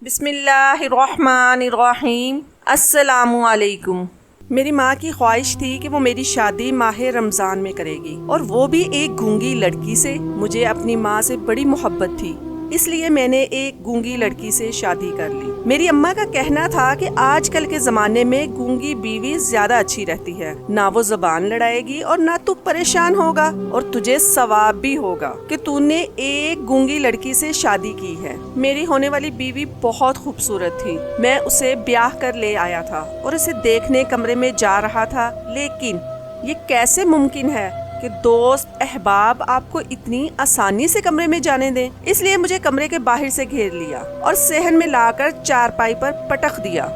بسم اللہ الرحمن الرحیم۔ السلام علیکم۔ میری ماں کی خواہش تھی کہ وہ میری شادی ماہ رمضان میں کرے گی، اور وہ بھی ایک گونگی لڑکی سے۔ مجھے اپنی ماں سے بڑی محبت تھی، اس لیے میں نے ایک گونگی لڑکی سے شادی کر لی۔ میری اماں کا کہنا تھا کہ آج کل کے زمانے میں گونگی بیوی زیادہ اچھی رہتی ہے، نہ وہ زبان لڑائے گی اور نہ تو پریشان ہوگا، اور تجھے ثواب بھی ہوگا کہ تو نے ایک گونگی لڑکی سے شادی کی ہے۔ میری ہونے والی بیوی بہت خوبصورت تھی۔ میں اسے بیاہ کر لے آیا تھا اور اسے دیکھنے کمرے میں جا رہا تھا، لیکن یہ کیسے ممکن ہے کہ دوست احباب آپ کو اتنی آسانی سے کمرے میں جانے دیں؟ اس لیے مجھے کمرے کے باہر سے گھیر لیا اور صحن میں لا کر چارپائی پر پٹخ دیا۔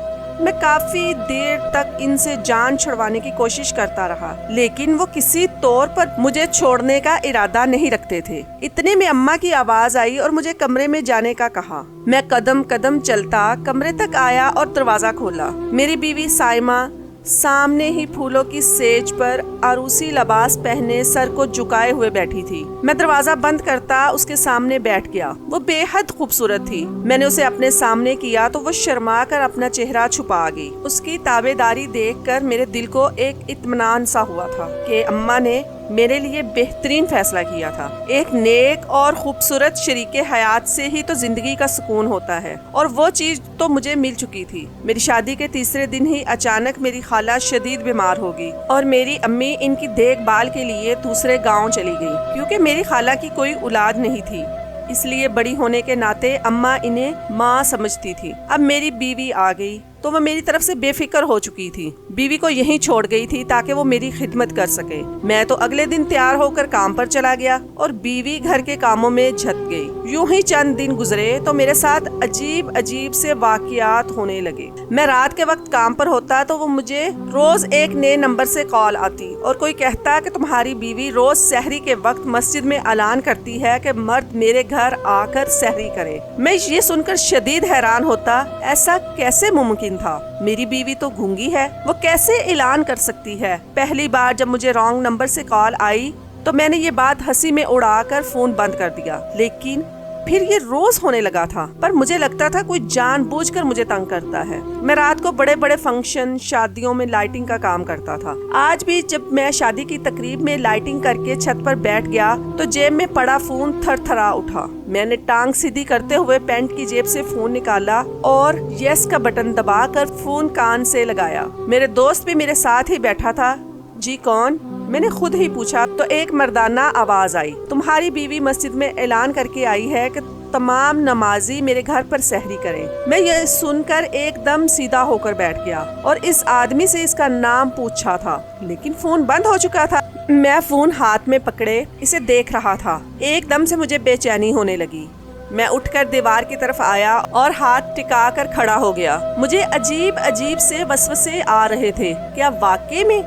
میں کافی دیر تک ان سے جان چھڑوانے کی کوشش کرتا رہا، لیکن وہ کسی طور پر مجھے چھوڑنے کا ارادہ نہیں رکھتے تھے۔ اتنے میں اماں کی آواز آئی اور مجھے کمرے میں جانے کا کہا۔ میں قدم قدم چلتا کمرے تک آیا اور دروازہ کھولا۔ میری بیوی سائمہ سامنے ہی پھولوں کی سیج پر عروسی لباس پہنے سر کو جھکائے ہوئے بیٹھی تھی۔ میں دروازہ بند کرتا اس کے سامنے بیٹھ گیا۔ وہ بے حد خوبصورت تھی۔ میں نے اسے اپنے سامنے کیا تو وہ شرما کر اپنا چہرہ چھپا گئی۔ اس کی تابعداری دیکھ کر میرے دل کو ایک اطمینان سا ہوا تھا کہ اماں نے میرے لیے بہترین فیصلہ کیا تھا۔ ایک نیک اور خوبصورت شریک حیات سے ہی تو زندگی کا سکون ہوتا ہے، اور وہ چیز تو مجھے مل چکی تھی۔ میری شادی کے تیسرے دن ہی اچانک میری خالہ شدید بیمار ہو گئی، اور میری امی ان کی دیکھ بھال کے لیے دوسرے گاؤں چلی گئی، کیونکہ میری خالہ کی کوئی اولاد نہیں تھی، اس لیے بڑی ہونے کے ناطے اماں انہیں ماں سمجھتی تھی۔ اب میری بیوی آ گئی تو وہ میری طرف سے بے فکر ہو چکی تھی۔ بیوی کو یہیں چھوڑ گئی تھی تاکہ وہ میری خدمت کر سکے۔ میں تو اگلے دن تیار ہو کر کام پر چلا گیا اور بیوی گھر کے کاموں میں جھک گئی۔ یوں ہی چند دن گزرے تو میرے ساتھ عجیب عجیب سے واقعات ہونے لگے۔ میں رات کے وقت کام پر ہوتا تو وہ مجھے روز ایک نئے نمبر سے کال آتی، اور کوئی کہتا کہ تمہاری بیوی روز سحری کے وقت مسجد میں اعلان کرتی ہے کہ مرد میرے گھر آ کر سحری کرے۔ میں یہ سن کر شدید حیران ہوتا، ایسا کیسے ممکن تھا؟ میری بیوی تو گونگی ہے، وہ کیسے اعلان کر سکتی ہے؟ پہلی بار جب مجھے رانگ نمبر سے کال آئی تو میں نے یہ بات ہنسی میں اڑا کر فون بند کر دیا، لیکن پھر یہ روز ہونے لگا تھا، پر مجھے لگتا تھا کوئی جان بوجھ کر مجھے تنگ کرتا ہے۔ میں رات کو بڑے بڑے فنکشن، شادیوں میں لائٹنگ کا کام کرتا تھا۔ آج بھی جب میں شادی کی تقریب میں لائٹنگ کر کے چھت پر بیٹھ گیا تو جیب میں پڑا فون تھر تھرا اٹھا۔ میں نے ٹانگ سیدھی کرتے ہوئے پینٹ کی جیب سے فون نکالا اور یس کا بٹن دبا کر فون کان سے لگایا۔ میرے دوست بھی میرے ساتھ ہی بیٹھا تھا۔ جی کون؟ میں نے خود ہی پوچھا تو ایک مردانہ آواز آئی، تمہاری بیوی مسجد میں اعلان کر کے آئی ہے کہ تمام نمازی میرے گھر پر سحری کریں۔ میں یہ سن کر ایک دم سیدھا ہو کر بیٹھ گیا اور اس آدمی سے اس کا نام پوچھا تھا، لیکن فون بند ہو چکا تھا۔ میں فون ہاتھ میں پکڑے اسے دیکھ رہا تھا۔ ایک دم سے مجھے بے چینی ہونے لگی۔ میں اٹھ کر دیوار کی طرف آیا اور ہاتھ ٹکا کر کھڑا ہو گیا۔ مجھے عجیب عجیب سے وسوسے آ رہے تھے۔ کیا واقعی میں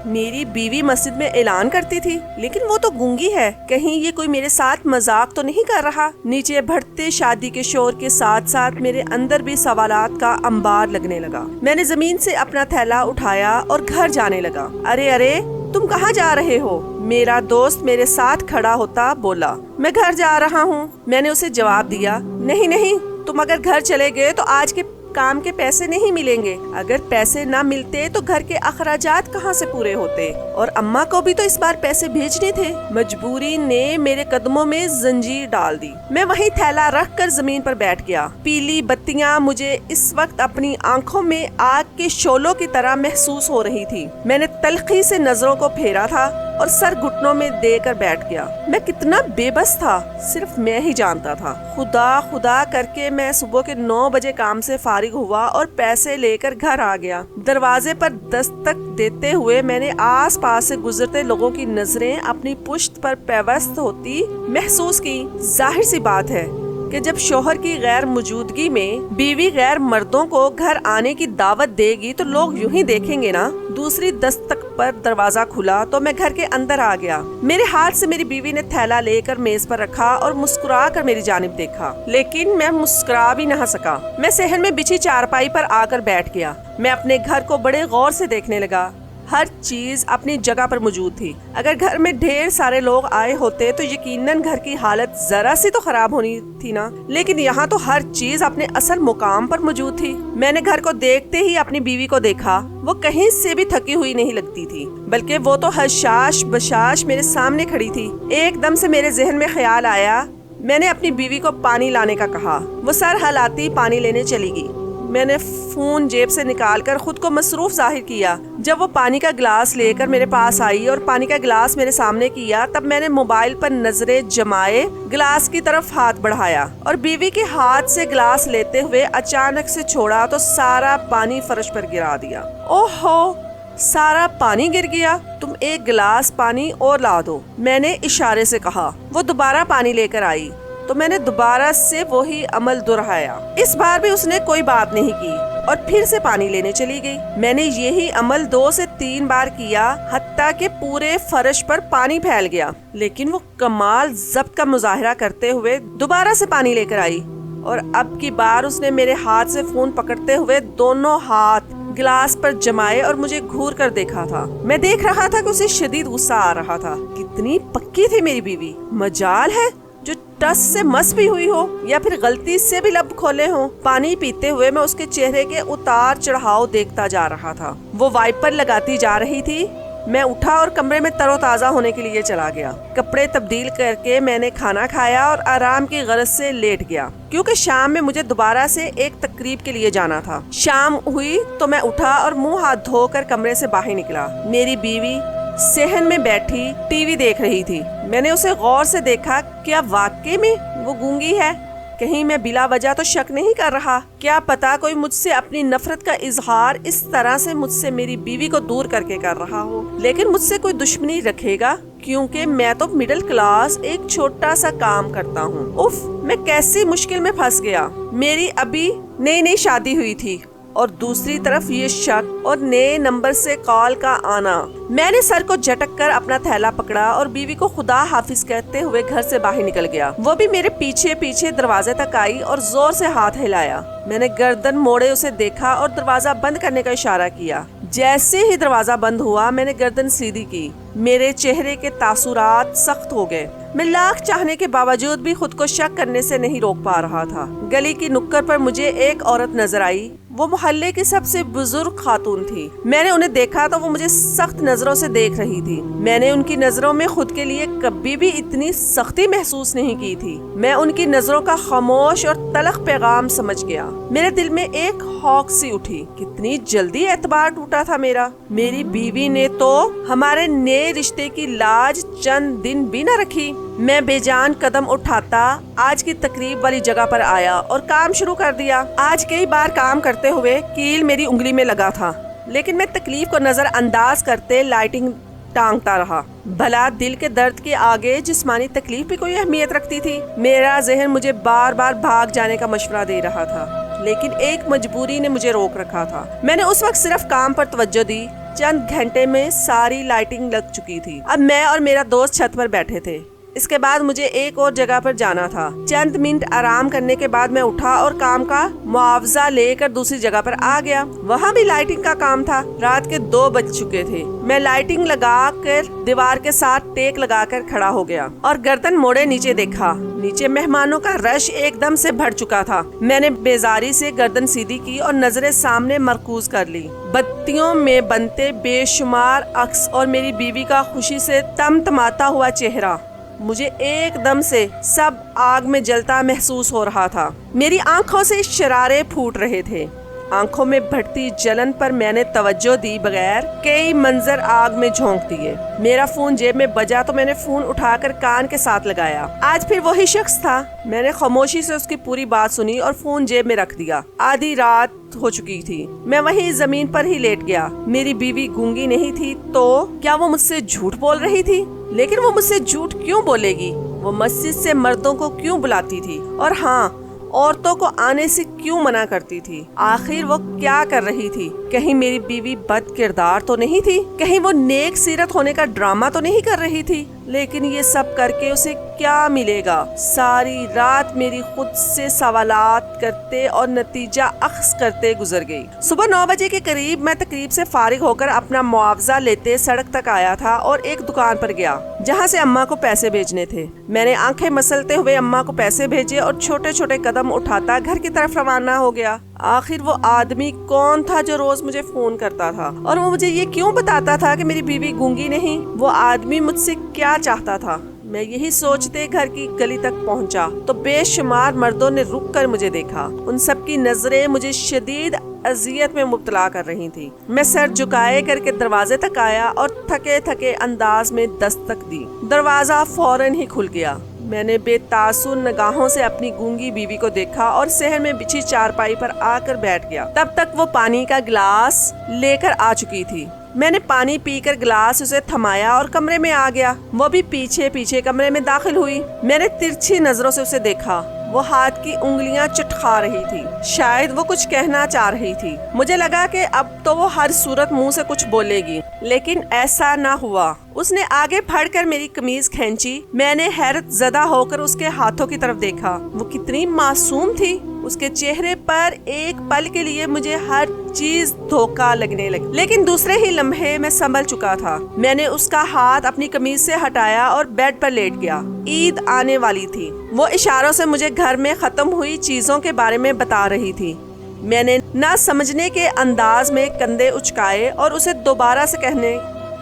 میری بیوی مسجد میں اعلان کرتی تھی؟ لیکن وہ تو گونگی ہے، کہیں یہ کوئی میرے ساتھ مذاق تو نہیں کر رہا؟ نیچے بڑھتے شادی کے شور کے ساتھ ساتھ میرے اندر بھی سوالات کا انبار لگنے لگا۔ میں نے زمین سے اپنا تھیلا اٹھایا اور گھر جانے لگا۔ ارے تم کہاں جا رہے ہو؟ میرا دوست میرے ساتھ کھڑا ہوتا بولا۔ میں گھر جا رہا ہوں، میں نے اسے جواب دیا۔ نہیں، تم اگر گھر چلے گئے تو آج کے کام کے پیسے نہیں ملیں گے۔ اگر پیسے نہ ملتے تو گھر کے اخراجات کہاں سے پورے ہوتے؟ اور اماں کو بھی تو اس بار پیسے بھیجنے تھے۔ مجبوری نے میرے قدموں میں زنجیر ڈال دی۔ میں وہیں تھیلا رکھ کر زمین پر بیٹھ گیا۔ پیلی بتیاں مجھے اس وقت اپنی آنکھوں میں آگ کے شعلوں کی طرح محسوس ہو رہی تھی۔ میں نے تلخی سے نظروں کو پھیرا تھا اور سر گھٹنوں میں دے کر بیٹھ گیا۔ میں کتنا بے بس تھا، صرف میں ہی جانتا تھا۔ خدا کر کے میں صبح کے 9 بجے کام سے فارغ ہوا اور پیسے لے کر گھر آ گیا۔ دروازے پر دستک دیتے ہوئے میں نے آس پاس سے گزرتے لوگوں کی نظریں اپنی پشت پر پیوست ہوتی محسوس کی۔ ظاہر سی بات ہے کہ جب شوہر کی غیر موجودگی میں بیوی غیر مردوں کو گھر آنے کی دعوت دے گی تو لوگ یوں ہی دیکھیں گے نا۔ دوسری دستک پر دروازہ کھلا تو میں گھر کے اندر آ گیا۔ میرے ہاتھ سے میری بیوی نے تھیلا لے کر میز پر رکھا اور مسکرا کر میری جانب دیکھا، لیکن میں مسکرا بھی نہ سکا۔ میں صحن میں بچھی چارپائی پر آ کر بیٹھ گیا۔ میں اپنے گھر کو بڑے غور سے دیکھنے لگا۔ ہر چیز اپنی جگہ پر موجود تھی۔ اگر گھر میں ڈھیر سارے لوگ آئے ہوتے تو یقیناً گھر کی حالت ذرا سی تو خراب ہونی تھی نا، لیکن یہاں تو ہر چیز اپنے اصل مقام پر موجود تھی۔ میں نے گھر کو دیکھتے ہی اپنی بیوی کو دیکھا، وہ کہیں سے بھی تھکی ہوئی نہیں لگتی تھی، بلکہ وہ تو حشاش بشاش میرے سامنے کھڑی تھی۔ ایک دم سے میرے ذہن میں خیال آیا، میں نے اپنی بیوی کو پانی لانے کا کہا۔ وہ سر ہلاتی پانی لینے چلی گئی۔ میں نے فون جیب سے نکال کر خود کو مصروف ظاہر کیا۔ جب وہ پانی کا گلاس لے کر میرے پاس آئی اور پانی کا گلاس میرے سامنے کیا، تب میں نے موبائل پر نظریں جمائے گلاس کی طرف ہاتھ بڑھایا اور بیوی کے ہاتھ سے گلاس لیتے ہوئے اچانک سے چھوڑا تو سارا پانی فرش پر گرا دیا۔ اوہو، سارا پانی گر گیا، تم ایک گلاس پانی اور لا دو، میں نے اشارے سے کہا۔ وہ دوبارہ پانی لے کر آئی تو میں نے دوبارہ سے وہی عمل دہرایا۔ اس بار بھی اس نے کوئی بات نہیں کی اور پھر سے پانی لینے چلی گئی۔ میں نے یہی عمل 2 سے 3 بار کیا، حتیٰ کہ پورے فرش پر پانی پھیل گیا، لیکن وہ کمال ضبط کا مظاہرہ کرتے ہوئے دوبارہ سے پانی لے کر آئی اور اب کی بار اس نے میرے ہاتھ سے فون پکڑتے ہوئے دونوں ہاتھ گلاس پر جمائے اور مجھے گھور کر دیکھا تھا۔ میں دیکھ رہا تھا کہ اسے شدید غصہ آ رہا تھا۔ کتنی پکی تھی میری بیوی، مجال ہے جو ٹس سے مس بھی ہوئی ہو یا پھر غلطی سے بھی لب کھولے ہوں۔ پانی پیتے ہوئے میں اس کے چہرے کے اتار چڑھاؤ دیکھتا جا رہا تھا۔ وہ وائپر لگاتی جا رہی تھی۔ میں اٹھا اور کمرے میں تر و تازہ ہونے کے لیے چلا گیا۔ کپڑے تبدیل کر کے میں نے کھانا کھایا اور آرام کی غرض سے لیٹ گیا، کیونکہ شام میں مجھے دوبارہ سے ایک تقریب کے لیے جانا تھا۔ شام ہوئی تو میں اٹھا اور منہ ہاتھ دھو کر کمرے سے باہر نکلا۔ میری بیوی صحن میں بیٹھی ٹی وی دیکھ رہی تھی۔ میں نے اسے غور سے دیکھا، کیا واقعی میں وہ گونگی ہے؟ کہیں میں بلا وجہ تو شک نہیں کر رہا؟ کیا پتا کوئی مجھ سے اپنی نفرت کا اظہار اس طرح سے مجھ سے میری بیوی کو دور کر کے کر رہا ہو، لیکن مجھ سے کوئی دشمنی رکھے گا، کیونکہ میں تو مڈل کلاس ایک چھوٹا سا کام کرتا ہوں۔ اف، میں کیسی مشکل میں پھنس گیا۔ میری ابھی نئی شادی ہوئی تھی اور دوسری طرف یہ شک اور نئے نمبر سے کال کا آنا۔ میں نے سر کو جھٹک کر اپنا تھیلا پکڑا اور بیوی کو خدا حافظ کہتے ہوئے گھر سے باہر نکل گیا۔ وہ بھی میرے پیچھے پیچھے دروازے تک آئی اور زور سے ہاتھ ہلایا۔ میں نے گردن موڑے اسے دیکھا اور دروازہ بند کرنے کا اشارہ کیا۔ جیسے ہی دروازہ بند ہوا میں نے گردن سیدھی کی۔ میرے چہرے کے تاثرات سخت ہو گئے۔ میں لاکھ چاہنے کے باوجود بھی خود کو شک کرنے سے نہیں روک پا رہا تھا۔ گلی کی نکڑ پر مجھے ایک عورت نظر آئی۔ وہ محلے کی سب سے بزرگ خاتون تھی۔ میں نے انہیں دیکھا تو وہ مجھے سخت نظروں سے دیکھ رہی تھی۔ میں نے ان کی نظروں میں خود کے لیے کبھی بھی اتنی سختی محسوس نہیں کی تھی۔ میں ان کی نظروں کا خاموش اور تلخ پیغام سمجھ گیا۔ میرے دل میں ایک ہوک سی اٹھی۔ کتنی جلدی اعتبار ٹوٹا تھا میرا۔ میری بیوی نے تو ہمارے نئے رشتے کی لاج چند دن بھی نہ رکھی۔ میں بے جان قدم اٹھاتا آج کی تقریب والی جگہ پر آیا اور کام شروع کر دیا۔ آج کئی بار کام کرتے ہوئے کیل میری انگلی میں لگا تھا، لیکن میں تکلیف کو نظر انداز کرتے لائٹنگ ٹانگتا رہا۔ بھلا دل کے درد کے آگے جسمانی تکلیف بھی کوئی اہمیت رکھتی تھی؟ میرا ذہن مجھے بار بار بھاگ جانے کا مشورہ دے رہا تھا، لیکن ایک مجبوری نے مجھے روک رکھا تھا۔ میں نے اس وقت صرف کام پر توجہ دی۔ چند گھنٹے میں ساری لائٹنگ لگ چکی تھی۔ اب میں اور میرا دوست چھت پر بیٹھے تھے۔ اس کے بعد مجھے ایک اور جگہ پر جانا تھا۔ چند منٹ آرام کرنے کے بعد میں اٹھا اور کام کا معاوضہ لے کر دوسری جگہ پر آ گیا۔ وہاں بھی لائٹنگ کا کام تھا۔ رات کے 2 بج چکے تھے۔ میں لائٹنگ لگا کر دیوار کے ساتھ ٹیک لگا کر کھڑا ہو گیا اور گردن موڑے نیچے دیکھا۔ نیچے مہمانوں کا رش ایک دم سے بڑھ چکا تھا۔ میں نے بیزاری سے گردن سیدھی کی اور نظریں سامنے مرکوز کر لی۔ بتیوں میں بنتے بے شمار عکس اور میری بیوی کا خوشی سے تمتماتا ہوا چہرہ، مجھے ایک دم سے سب آگ میں جلتا محسوس ہو رہا تھا۔ میری آنکھوں سے شرارے پھوٹ رہے تھے۔ آنکھوں میں بڑھتی جلن پر میں نے توجہ دی بغیر کئی منظر آگ میں جھونک دیے۔ میرا فون جیب میں بجا تو میں نے فون اٹھا کر کان کے ساتھ لگایا۔ آج پھر وہی شخص تھا۔ میں نے خاموشی سے اس کی پوری بات سنی اور فون جیب میں رکھ دیا۔ آدھی رات ہو چکی تھی۔ میں وہیں زمین پر ہی لیٹ گیا۔ میری بیوی گونگی نہیں تھی تو کیا وہ مجھ سے جھوٹ بول رہی تھی؟ لیکن وہ مجھ سے جھوٹ کیوں بولے گی؟ وہ مسجد سے مردوں کو کیوں بلاتی تھی؟ اور ہاں، عورتوں کو آنے سے کیوں منع کرتی تھی؟ آخر وہ کیا کر رہی تھی؟ کہیں میری بیوی بد کردار تو نہیں تھی؟ کہیں وہ نیک سیرت ہونے کا ڈرامہ تو نہیں کر رہی تھی؟ لیکن یہ سب کر کے اسے کیا ملے گا؟ ساری رات میری خود سے سوالات کرتے اور نتیجہ اخذ کرتے گزر گئی۔ صبح 9 بجے کے قریب میں تقریب سے فارغ ہو کر اپنا معاوضہ لیتے سڑک تک آیا تھا اور ایک دکان پر گیا جہاں سے اماں کو پیسے بھیجنے تھے۔ میں نے آنکھیں مسلتے ہوئے اماں کو پیسے بھیجے اور چھوٹے چھوٹے قدم اٹھاتا گھر کی طرف روانہ ہو گیا۔ آخر وہ آدمی کون تھا جو روز مجھے فون کرتا تھا، اور وہ مجھے یہ کیوں بتاتا تھا کہ میری بیوی گونگی نہیں؟ وہ آدمی مجھ سے کیا چاہتا تھا؟ میں یہی سوچتے گھر کی گلی تک پہنچا تو بے شمار مردوں نے رک کر مجھے دیکھا۔ ان سب کی نظریں مجھے شدید اذیت میں مبتلا کر رہی تھی۔ میں سر جھکائے کر کے دروازے تک آیا اور تھکے تھکے انداز میں دستک دی۔ دروازہ فوراً ہی کھل گیا۔ میں نے بے تاثر نگاہوں سے اپنی گونگی بیوی کو دیکھا اور صحن میں بچھی چارپائی پر آ کر بیٹھ گیا۔ تب تک وہ پانی کا گلاس لے کر آ چکی تھی۔ میں نے پانی پی کر گلاس اسے تھمایا اور کمرے میں آ گیا۔ وہ بھی پیچھے پیچھے کمرے میں داخل ہوئی۔ میں نے ترچھی نظروں سے اسے دیکھا۔ وہ ہاتھ کی انگلیاں چٹکا رہی تھی، شاید وہ کچھ کہنا چاہ رہی تھی۔ مجھے لگا کہ اب تو وہ ہر صورت منہ سے کچھ بولے گی، لیکن ایسا نہ ہوا۔ اس نے آگے بڑھ کر میری قمیض کھینچی۔ میں نے حیرت زدہ ہو کر اس کے ہاتھوں کی طرف دیکھا۔ وہ کتنی معصوم تھی۔ اس کے چہرے پر ایک پل کے لیے مجھے ہر چیز دھوکا لگنے لگی، لیکن دوسرے ہی لمحے میں سنبھل چکا تھا۔ میں نے اس کا ہاتھ اپنی قمیض سے ہٹایا اور بیڈ پر لیٹ گیا۔ عید آنے والی تھی۔ وہ اشاروں سے مجھے گھر میں ختم ہوئی چیزوں کے بارے میں بتا رہی تھی۔ میں نے نہ سمجھنے کے انداز میں کندھے اچکائے اور اسے دوبارہ سے کہنے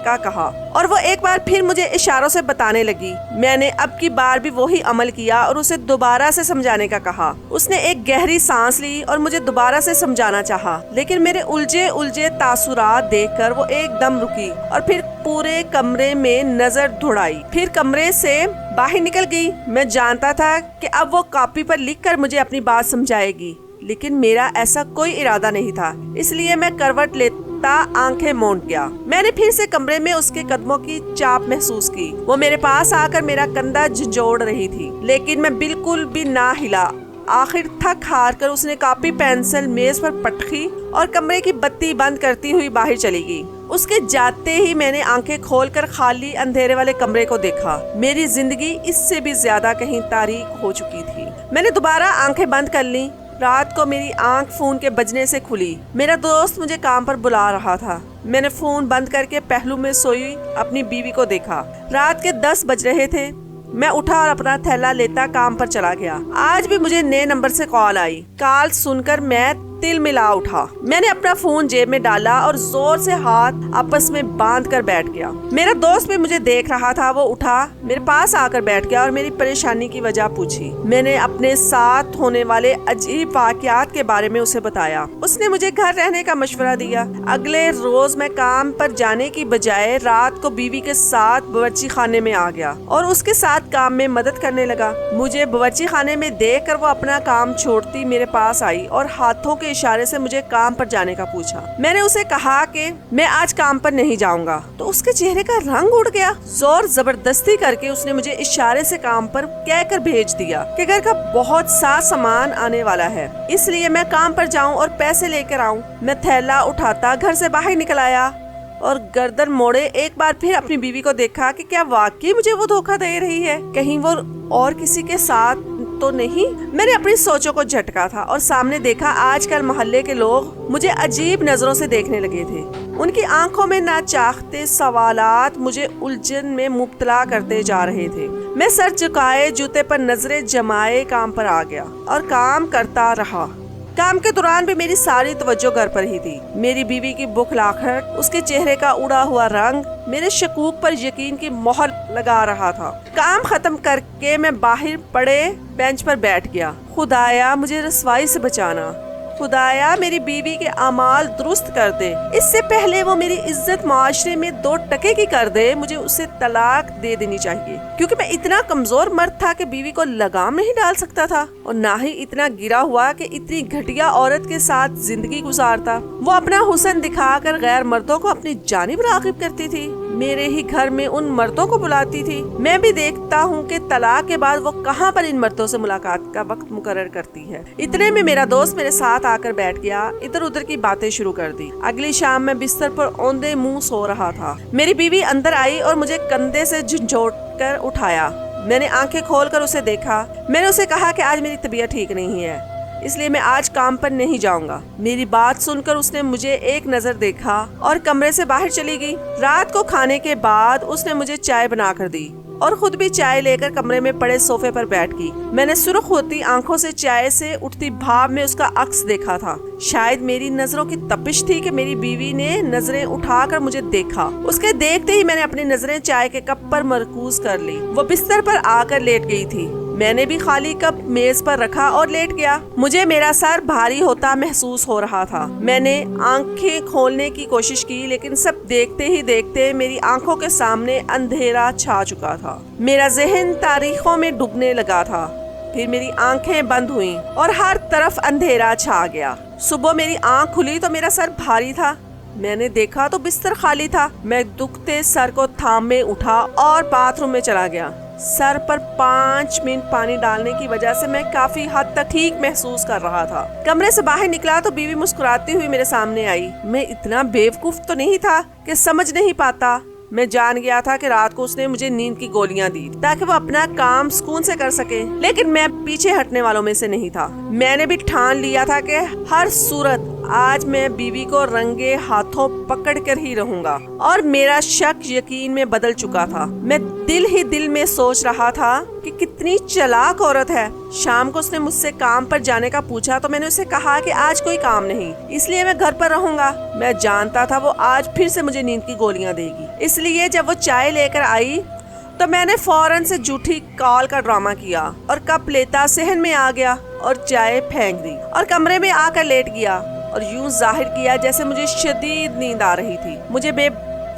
کا کہا، اور وہ ایک بار پھر مجھے اشاروں سے بتانے لگی۔ میں نے اب کی بار بھی وہی عمل کیا اور اسے دوبارہ سے سمجھانے کا کہا۔ اس نے ایک گہری سانس لی اور مجھے دوبارہ سے سمجھانا چاہا، لیکن میرے الجھے تاثرات دیکھ کر وہ ایک دم رکی اور پھر پورے کمرے میں نظر دوڑائی، پھر کمرے سے باہر نکل گئی۔ میں جانتا تھا کہ اب وہ کاپی پر لکھ کر مجھے اپنی بات سمجھائے گی، لیکن میرا ایسا کوئی ارادہ نہیں تھا، اس لیے میں کروٹ لیتا آنکھیں مونڈ گیا۔ میں نے پھر سے کمرے میں اس کے قدموں کی چاپ محسوس کی۔ وہ میرے پاس آ کر میرا کندھا جھنجھوڑ رہی تھی، لیکن میں بالکل بھی نہ ہلا۔ آخر تھک ہار کر اس نے کاپی پینسل میز پر پٹکی اور کمرے کی بتی بند کرتی ہوئی باہر چلی گئی۔ اس کے جاتے ہی میں نے آنکھیں کھول کر خالی اندھیرے والے کمرے کو دیکھا۔ میری زندگی اس سے بھی زیادہ کہیں تاریک ہو چکی تھی۔ میں نے دوبارہ آنکھیں بند کر لیں۔ رات کو میری آنکھ فون کے بجنے سے کھلی۔ میرا دوست مجھے کام پر بلا رہا تھا۔ میں نے فون بند کر کے پہلو میں سوئی اپنی بیوی کو دیکھا۔ رات کے 10 بج رہے تھے۔ میں اٹھا اور اپنا تھیلا لیتا کام پر چلا گیا۔ آج بھی مجھے نئے نمبر سے کال آئی۔ کال سن کر میں تل ملا اٹھا۔ میں نے اپنا فون جیب میں ڈالا اور زور سے ہاتھ آپس میں باندھ کر بیٹھ گیا۔ میرا دوست بھی مجھے دیکھ رہا تھا۔ وہ اٹھا، میرے پاس آ کر بیٹھ گیا اور میری پریشانی کی وجہ پوچھی۔ میں نے اپنے ساتھ ہونے والے عجیب واقعات کے بارے میں اسے بتایا۔ اس نے مجھے گھر رہنے کا مشورہ دیا۔ اگلے روز میں کام پر جانے کی بجائے رات کو بیوی کے ساتھ باورچی خانے میں آ گیا اور اس کے ساتھ کام میں مدد کرنے لگا۔ مجھے باورچی خانے میں دیکھ کر وہ اپنا کام چھوڑتی میرے پاس آئی اور ہاتھوں کے اشارے سے مجھے کام پر جانے کا پوچھا۔ میں نے اسے کہا کہ میں آج کام پر نہیں جاؤں گا، تو اس کے چہرے کا رنگ اڑ گیا۔ زور زبردستی کر کے اس نے مجھے اشارے سے کام پر کہہ کر بھیج دیا کہ گھر کا بہت سا سامان آنے والا ہے، اس لیے میں کام پر جاؤں اور پیسے لے کر آؤں۔ میں تھیلا اٹھاتا گھر سے باہر نکل آیا اور گردن موڑے ایک بار پھر اپنی بیوی کو دیکھا کہ کیا واقعی مجھے وہ دھوکہ دے رہی ہے، کہیں وہ اور کسی کے ساتھ تو نہیں۔ میں نے اپنی سوچوں کو جھٹکا تھا اور سامنے دیکھا آج کل محلے کے لوگ مجھے عجیب نظروں سے دیکھنے لگے تھے۔ ان کی آنکھوں میں ناچاہتے سوالات مجھے الجھن میں مبتلا کرتے جا رہے تھے۔ میں سر جھکائے جوتے پر نظریں جمائے کام پر آ گیا اور کام کرتا رہا۔ کام کے دوران بھی میری ساری توجہ گھر پر ہی تھی۔ میری بیوی کی بخلاہٹ، اس کے چہرے کا اڑا ہوا رنگ میرے شکوک پر یقین کی مہر لگا رہا تھا۔ کام ختم کر کے میں باہر پڑے بینچ پر بیٹھ گیا۔ خدایا مجھے رسوائی سے بچانا، خدایا میری بیوی کے اعمال درست کر دے، اس سے پہلے وہ میری عزت معاشرے میں 2 ٹکے کی کر دے، مجھے اسے طلاق دے دینی چاہیے، کیونکہ میں اتنا کمزور مرد تھا کہ بیوی کو لگام نہیں ڈال سکتا تھا، اور نہ ہی اتنا گرا ہوا کہ اتنی گھٹیا عورت کے ساتھ زندگی گزارتا۔ وہ اپنا حسن دکھا کر غیر مردوں کو اپنی جانب راغب کرتی تھی، میرے ہی گھر میں ان مردوں کو بلاتی تھی۔ میں بھی دیکھتا ہوں کہ طلاق کے بعد وہ کہاں پر ان مردوں سے ملاقات کا وقت مقرر کرتی ہے۔ اتنے میں میرا دوست میرے ساتھ آ کر بیٹھ گیا، ادھر ادھر کی باتیں شروع کر دی۔ اگلی شام میں بستر پر اوندے منہ سو رہا تھا۔ میری بیوی اندر آئی اور مجھے کندھے سے جھنجھوڑ کر اٹھایا۔ میں نے آنکھیں کھول کر اسے دیکھا۔ میں نے اسے کہا کہ آج میری طبیعت ٹھیک نہیں ہے، اس لیے میں آج کام پر نہیں جاؤں گا۔ میری بات سن کر اس نے مجھے ایک نظر دیکھا اور کمرے سے باہر چلی گئی۔ رات کو کھانے کے بعد اس نے مجھے چائے بنا کر دی اور خود بھی چائے لے کر کمرے میں پڑے صوفے پر بیٹھ گئی۔ میں نے سرخ ہوتی آنکھوں سے چائے سے اٹھتی بھاپ میں اس کا عکس دیکھا تھا۔ شاید میری نظروں کی تپش تھی کہ میری بیوی نے نظریں اٹھا کر مجھے دیکھا۔ اس کے دیکھتے ہی میں نے اپنی نظریں چائے کے کپ پر مرکوز کر لی۔ وہ بستر پر آ کر لیٹ گئی تھی۔ میں نے بھی خالی کپ میز پر رکھا اور لیٹ گیا۔ مجھے میرا سر بھاری ہوتا محسوس ہو رہا تھا۔ میں نے آنکھیں کھولنے کی کوشش کی، لیکن سب دیکھتے ہی دیکھتے میری آنکھوں کے سامنے اندھیرا چھا چکا تھا۔ میرا ذہن تاریخوں میں ڈوبنے لگا تھا۔ پھر میری آنکھیں بند ہوئیں اور ہر طرف اندھیرا چھا گیا۔ صبح میری آنکھ کھلی تو میرا سر بھاری تھا۔ میں نے دیکھا تو بستر خالی تھا۔ میں دکھتے سر کو تھامے اٹھا اور باتھ روم میں چلا گیا۔ سر پر 5 منٹ پانی ڈالنے کی وجہ سے میں کافی حد تک ٹھیک محسوس کر رہا تھا۔ کمرے سے باہر نکلا تو بیوی مسکراتی ہوئی میرے سامنے آئی۔ میں اتنا بیوقوف تو نہیں تھا کہ سمجھ نہیں پاتا۔ میں جان گیا تھا کہ رات کو اس نے مجھے نیند کی گولیاں دی تاکہ وہ اپنا کام سکون سے کر سکے، لیکن میں پیچھے ہٹنے والوں میں سے نہیں تھا۔ میں نے بھی ٹھان لیا تھا کہ ہر صورت آج میں بیوی کو رنگے ہاتھوں پکڑ کر ہی رہوں گا، اور میرا شک یقین میں بدل چکا تھا۔ میں دل ہی دل میں سوچ رہا تھا کہ کتنی چلاک عورت ہے۔ شام کو اس نے مجھ سے کام پر جانے کا پوچھا تو میں نے اسے کہا کہ آج کوئی کام نہیں، اس لیے میں گھر پر رہوں گا۔ میں جانتا تھا وہ آج پھر سے مجھے نیند کی گولیاں دے گی، اس لیے جب وہ چائے لے کر آئی تو میں نے فوراً سے جھوٹی کال کا ڈرامہ کیا اور کپ لیتا صحن میں آ گیا اور چائے پھینک دی اور کمرے میں آ کر لیٹ گیا اور یوں ظاہر کیا جیسے مجھے شدید نیند آ رہی تھی۔ مجھے بے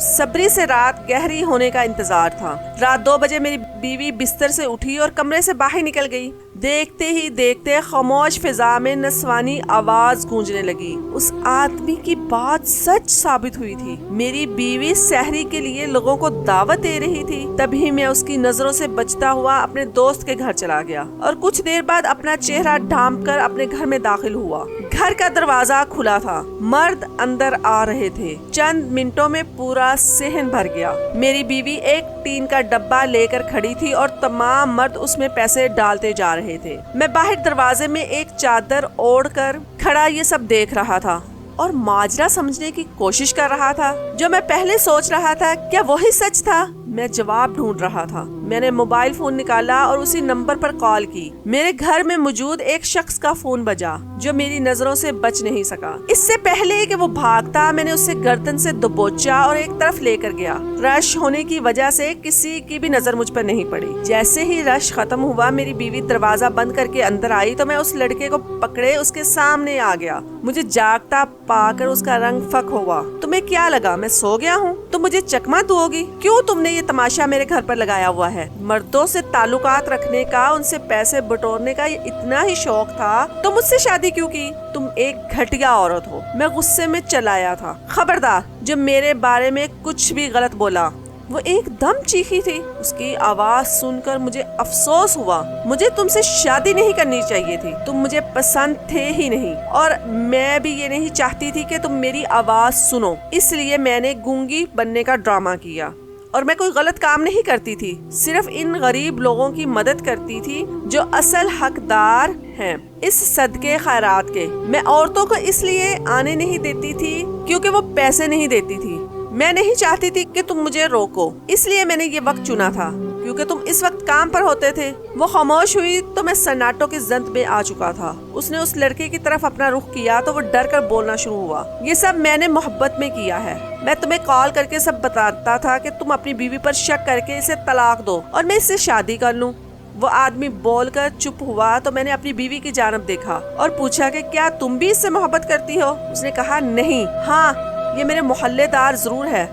صبری سے رات گہری ہونے کا انتظار تھا۔ رات 2 بجے میری بیوی بستر سے اٹھی اور کمرے سے باہر نکل گئی۔ دیکھتے ہی دیکھتے خاموش فضا میں نسوانی آواز گونجنے لگی۔ اس آدمی کی بات سچ ثابت ہوئی تھی۔ میری بیوی سحری کے لیے لوگوں کو دعوت دے رہی تھی۔ تبھی میں اس کی نظروں سے بچتا ہوا اپنے دوست کے گھر چلا گیا اور کچھ دیر بعد اپنا چہرہ ڈھانپ کر اپنے گھر میں داخل ہوا۔ گھر کا دروازہ کھلا تھا۔ مرد اندر آ رہے تھے۔ چند منٹوں میں پورا صحن بھر گیا۔ میری بیوی ایک ٹین کا ڈبہ لے کر کھڑی تھی اور تمام مرد اس میں پیسے ڈالتے جا رہے تھے۔ میں باہر دروازے میں ایک چادر اوڑھ کر کھڑا یہ سب دیکھ رہا تھا اور ماجرا سمجھنے کی کوشش کر رہا تھا۔ جو میں پہلے سوچ رہا تھا کیا وہی سچ تھا؟ میں جواب ڈھونڈ رہا تھا۔ میں نے موبائل فون نکالا اور اسی نمبر پر کال کی۔ میرے گھر میں موجود ایک شخص کا فون بجا جو میری نظروں سے بچ نہیں سکا۔ اس سے پہلے کہ وہ بھاگتا میں نے اسے گردن سے دبوچا اور ایک طرف لے کر گیا۔ رش ہونے کی وجہ سے کسی کی بھی نظر مجھ پر نہیں پڑی۔ جیسے ہی رش ختم ہوا میری بیوی دروازہ بند کر کے اندر آئی تو میں اس لڑکے کو پکڑے اس کے سامنے آ گیا۔ مجھے جاگتا پا کر اس کا رنگ فک ہوا۔ تمہیں کیا لگا میں سو گیا ہوں؟ تم مجھے چکما دو گی؟ کیوں تم نے یہ تماشا میرے گھر پر لگایا ہوا ہے؟ مردوں سے تعلقات رکھنے کا، ان سے پیسے بٹورنے کا اتنا ہی شوق تھا تو مجھ سے شادی کیوں کی؟ تم ایک گھٹیا عورت ہو۔ میں غصے میں چلایا تھا۔ خبردار جو میرے بارے میں کچھ بھی غلط بولا۔ وہ ایک دم چیخی تھی۔ اس کی آواز سن کر مجھے افسوس ہوا۔ مجھے تم سے شادی نہیں کرنی چاہیے تھی۔ تم مجھے پسند تھے ہی نہیں اور میں بھی یہ نہیں چاہتی تھی کہ تم میری آواز سنو، اس لیے میں نے گونگی بننے کا ڈرامہ کیا اور میں کوئی غلط کام نہیں کرتی تھی، صرف ان غریب لوگوں کی مدد کرتی تھی جو اصل حقدار ہیں اس صدقے خیرات کے۔ میں عورتوں کو اس لیے آنے نہیں دیتی تھی کیونکہ وہ پیسے نہیں دیتی تھی۔ میں نہیں چاہتی تھی کہ تم مجھے روکو، اس لیے میں نے یہ وقت چنا تھا کیونکہ تم اس وقت کام پر ہوتے تھے۔ وہ خاموش ہوئی تو میں سناٹوں کی زند میں آ چکا تھا۔ اس نے اس لڑکے کی طرف اپنا رخ کیا تو وہ ڈر کر بولنا شروع ہوا۔ یہ سب میں نے محبت میں کیا ہے۔ میں تمہیں کال کر کے سب بتاتا تھا کہ تم اپنی بیوی پر شک کر کے اسے طلاق دو اور میں اس سے شادی کر لوں۔ وہ آدمی بول کر چپ ہوا تو میں نے اپنی بیوی کی جانب دیکھا اور پوچھا کہ کیا تم بھی اس سے محبت کرتی ہو؟ اس نے کہا نہیں، ہاں یہ میرے محلے دار ضرور ہے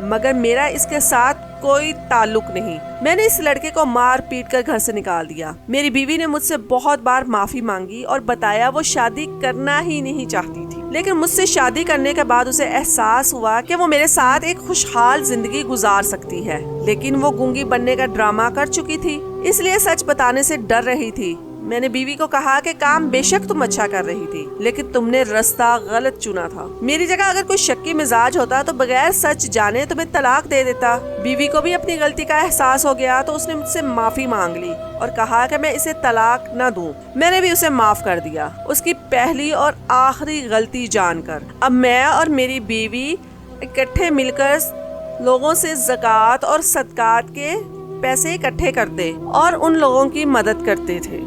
مگر میرا اس کے ساتھ کوئی تعلق نہیں۔ میں نے اس لڑکے کو مار پیٹ کر گھر سے نکال دیا۔ میری بیوی نے مجھ سے بہت بار معافی مانگی اور بتایا وہ شادی کرنا ہی نہیں چاہتی تھی، لیکن مجھ سے شادی کرنے کے بعد اسے احساس ہوا کہ وہ میرے ساتھ ایک خوشحال زندگی گزار سکتی ہے، لیکن وہ گونگی بننے کا ڈرامہ کر چکی تھی، اس لیے سچ بتانے سے ڈر رہی تھی۔ میں نے بیوی کو کہا کہ کام بے شک تم اچھا کر رہی تھی لیکن تم نے راستہ غلط چنا تھا. میری جگہ اگر کوئی شکی مزاج ہوتا تو بغیر سچ جانے تمہیں طلاق دے دیتا. بیوی کو بھی اپنی غلطی کا احساس ہو گیا تو اس نے مجھ سے معافی مانگ لی اور کہا کہ میں اسے طلاق نہ دوں. میں نے بھی اسے معاف کر دیا اس کی پہلی اور آخری غلطی جان کر. اب میں اور میری بیوی اکٹھے مل کر لوگوں سے زکوٰۃ اور صدقات کے پیسے اکٹھے کرتے اور ان لوگوں کی مدد کرتے تھے.